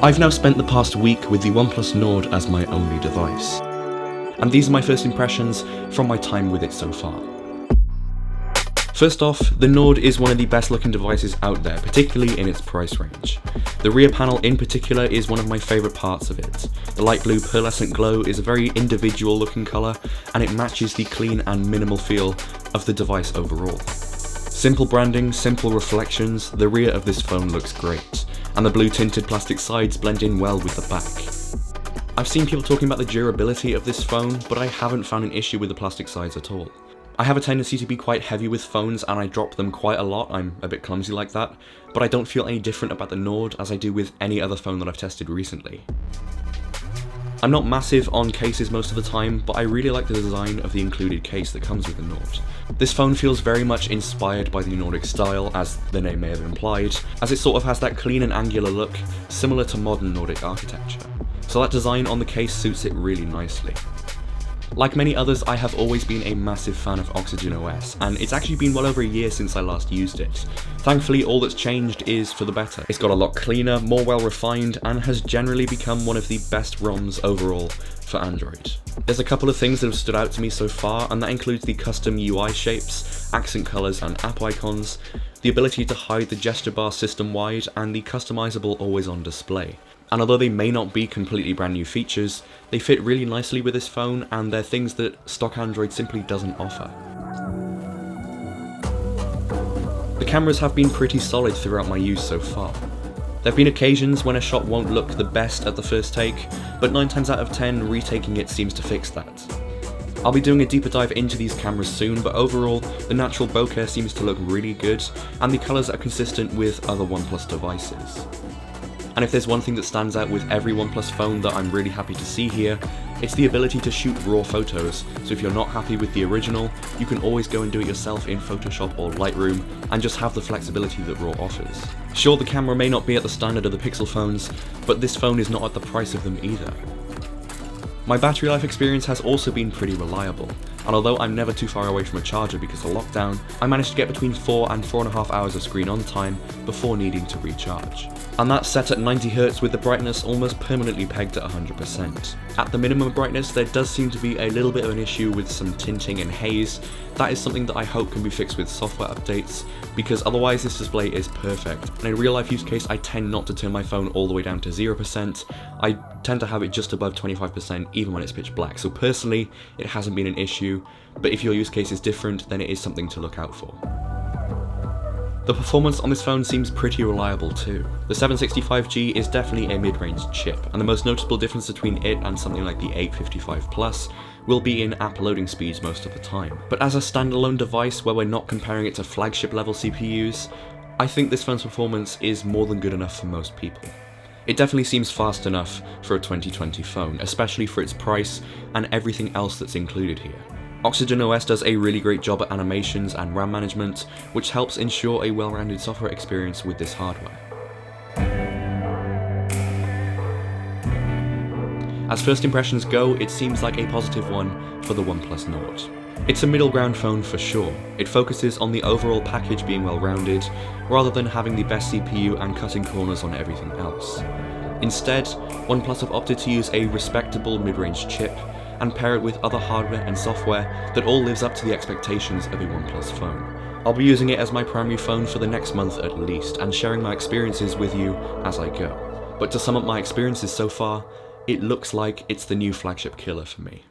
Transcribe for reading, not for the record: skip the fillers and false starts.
I've now spent the past week with the OnePlus Nord as my only device, and these are my first impressions from my time with it so far. First off, the Nord is one of the best looking devices out there, particularly in its price range. The rear panel in particular is one of my favourite parts of it. The light blue pearlescent glow is a very individual looking colour, and it matches the clean and minimal feel of the device overall. Simple branding, simple reflections, the rear of this phone looks great, and the blue tinted plastic sides blend in well with the back. I've seen people talking about the durability of this phone, but I haven't found an issue with the plastic sides at all. I have a tendency to be quite heavy with phones and I drop them quite a lot, I'm a bit clumsy like that, but I don't feel any different about the Nord as I do with any other phone that I've tested recently. I'm not massive on cases most of the time, but I really like the design of the included case that comes with the Nord. This phone feels very much inspired by the Nordic style, as the name may have implied, as it sort of has that clean and angular look, similar to modern Nordic architecture. So that design on the case suits it really nicely. Like many others, I have always been a massive fan of Oxygen OS, and it's actually been well over a year since I last used it. Thankfully, all that's changed is for the better. It's got a lot cleaner, more well refined, and has generally become one of the best ROMs overall for Android. There's a couple of things that have stood out to me so far, and that includes the custom UI shapes, accent colours and app icons, the ability to hide the gesture bar system-wide, and the customizable always-on display. And although they may not be completely brand new features, they fit really nicely with this phone, and they're things that stock Android simply doesn't offer. The cameras have been pretty solid throughout my use so far. There have been occasions when a shot won't look the best at the first take, but 9 times out of 10 retaking it seems to fix that. I'll be doing a deeper dive into these cameras soon, but overall, the natural bokeh seems to look really good, and the colours are consistent with other OnePlus devices. And if there's one thing that stands out with every OnePlus phone that I'm really happy to see here, it's the ability to shoot raw photos. So if you're not happy with the original, you can always go and do it yourself in Photoshop or Lightroom and just have the flexibility that RAW offers. Sure, the camera may not be at the standard of the Pixel phones, but this phone is not at the price of them either. My battery life experience has also been pretty reliable, and although I'm never too far away from a charger because of lockdown, I managed to get between 4 and 4.5 hours of screen on time before needing to recharge. And that's set at 90Hz with the brightness almost permanently pegged at 100%. At the minimum brightness, there does seem to be a little bit of an issue with some tinting and haze. That is something that I hope can be fixed with software updates, because otherwise this display is perfect. And in a real life use case, I tend not to turn my phone all the way down to 0%. I tend to have it just above 25% even when it's pitch black. So personally, it hasn't been an issue, but if your use case is different, then it is something to look out for. The performance on this phone seems pretty reliable too. The 765G is definitely a mid-range chip, and the most noticeable difference between it and something like the 855 Plus will be in app loading speeds most of the time. But as a standalone device where we're not comparing it to flagship level CPUs, I think this phone's performance is more than good enough for most people. It definitely seems fast enough for a 2020 phone, especially for its price and everything else that's included here. Oxygen OS does a really great job at animations and RAM management, which helps ensure a well-rounded software experience with this hardware. As first impressions go, it seems like a positive one for the OnePlus Nord. It's a middle ground phone for sure. It focuses on the overall package being well-rounded, rather than having the best CPU and cutting corners on everything else. Instead, OnePlus have opted to use a respectable mid-range chip, and pair it with other hardware and software that all lives up to the expectations of a OnePlus phone. I'll be using it as my primary phone for the next month at least, and sharing my experiences with you as I go. But to sum up my experiences so far, it looks like it's the new flagship killer for me.